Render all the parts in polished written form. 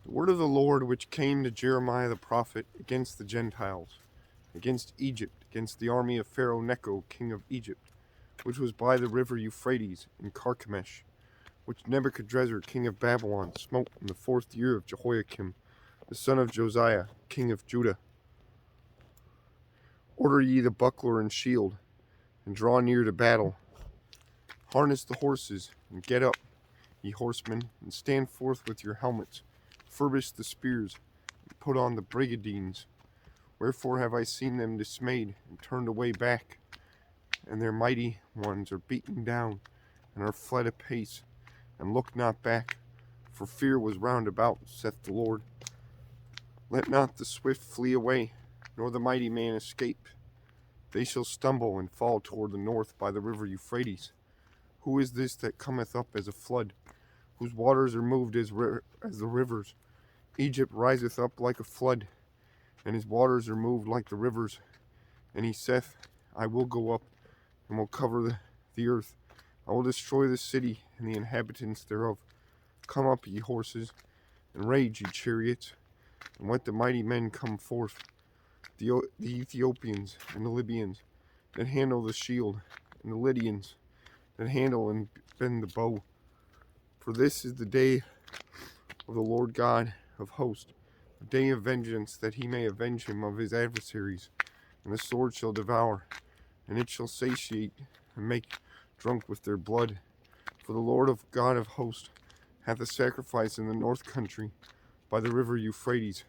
The word of the Lord which came to Jeremiah the prophet against the Gentiles, against Egypt, against the army of Pharaoh Necho, king of Egypt, which was by the river Euphrates in Carchemish, which Nebuchadrezzar, king of Babylon, smote in the 4th year of Jehoiakim, the son of Josiah, king of Judah. Order ye the buckler and shield, and draw near to battle. Harness the horses, and get up, ye horsemen, and stand forth with your helmets. Furbish the spears, and put on the brigadines. Wherefore have I seen them dismayed, and turned away back, and their mighty ones are beaten down, and are fled apace, and look not back, for fear was round about, saith the Lord. Let not the swift flee away, nor the mighty man escape. They shall stumble and fall toward the north by the river Euphrates. Who is this that cometh up as a flood, whose waters are moved as the rivers? Egypt riseth up like a flood, and his waters are moved like the rivers. And he saith, I will go up, and will cover the earth. I will destroy the city and the inhabitants thereof. Come up, ye horses, and rage, ye chariots, and let the mighty men come forth, the Ethiopians and the Libyans that handle the shield, and the Lydians that handle and bend the bow. For this is the day of the Lord God of hosts, a day of vengeance, that he may avenge him of his adversaries. And the sword shall devour, and it shall satiate, and make drunk with their blood. For the Lord of God of hosts hath a sacrifice in the north country, by the river Euphrates.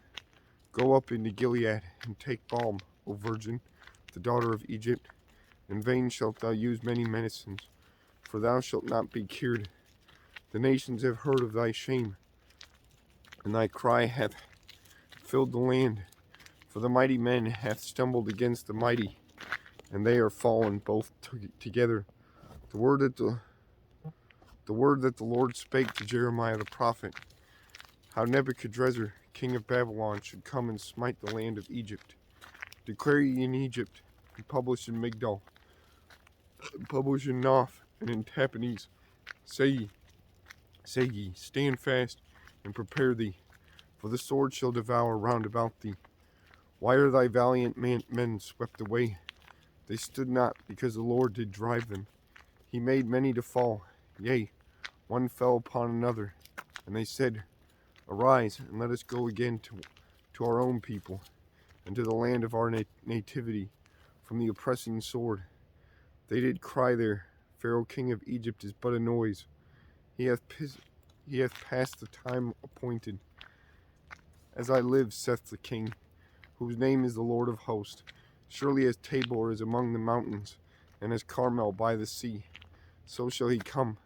Go up into Gilead, and take balm, O virgin, the daughter of Egypt. In vain shalt thou use many medicines, for thou shalt not be cured. The nations have heard of thy shame, and thy cry hath filled the land. For the mighty men hath stumbled against the mighty, and they are fallen both together. The word that the Lord spake to Jeremiah the prophet, how Nebuchadrezzar, king of Babylon, should come and smite the land of Egypt. Declare ye in Egypt, and publish in Migdol, and publish in Noph, and in Tahpanhes. Say ye, stand fast, and prepare thee, for the sword shall devour round about thee. Why are thy valiant men swept away? They stood not, because the Lord did drive them. He made many to fall, yea, one fell upon another. And they said, Arise, and let us go again to our own people, and to the land of our nativity, from the oppressing sword. They did cry there, Pharaoh king of Egypt is but a noise. He hath passed the time appointed. As I live, saith the King, whose name is the Lord of hosts, surely as Tabor is among the mountains, and as Carmel by the sea, so shall he come.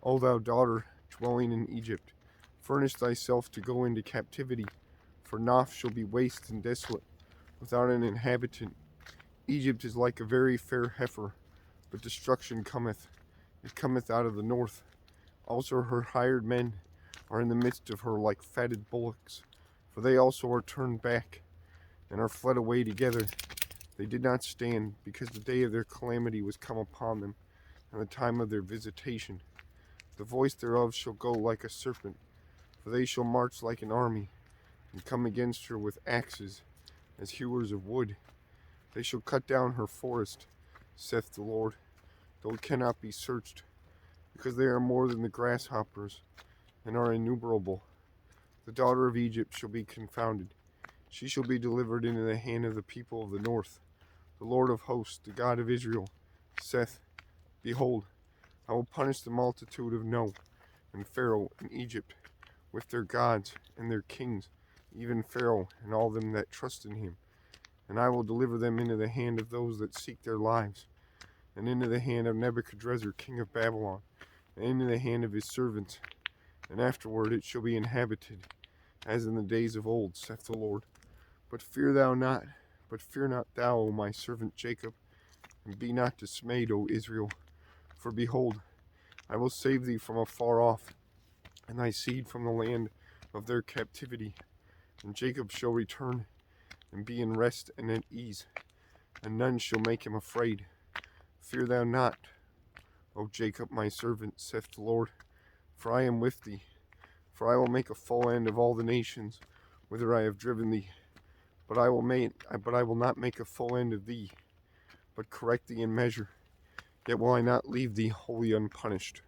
O thou daughter dwelling in Egypt, furnish thyself to go into captivity, for Noph shall be waste and desolate, without an inhabitant. Egypt is like a very fair heifer, but destruction cometh. It cometh out of the north. Also her hired men are in the midst of her like fatted bullocks, for they also are turned back, and are fled away together. They did not stand, because the day of their calamity was come upon them, and the time of their visitation. The voice thereof shall go like a serpent, for they shall march like an army, and come against her with axes, as hewers of wood. They shall cut down her forest, saith the Lord, though it cannot be searched, because they are more than the grasshoppers, and are innumerable. The daughter of Egypt shall be confounded. She shall be delivered into the hand of the people of the north. The Lord of hosts, the God of Israel, saith, Behold, I will punish the multitude of No, and Pharaoh, and Egypt, with their gods and their kings, even Pharaoh and all them that trust in him. And I will deliver them into the hand of those that seek their lives, and into the hand of Nebuchadrezzar, king of Babylon, and into the hand of his servants. And afterward it shall be inhabited, as in the days of old, saith the Lord. But fear not thou, O my servant Jacob, and be not dismayed, O Israel. For behold, I will save thee from afar off, and thy seed from the land of their captivity. And Jacob shall return, and be in rest and at ease, and none shall make him afraid. Fear thou not, O Jacob my servant, saith the Lord, for I am with thee. For I will make a full end of all the nations whither I have driven thee. But I will not make a full end of thee, but correct thee in measure. Yet will I not leave thee wholly unpunished.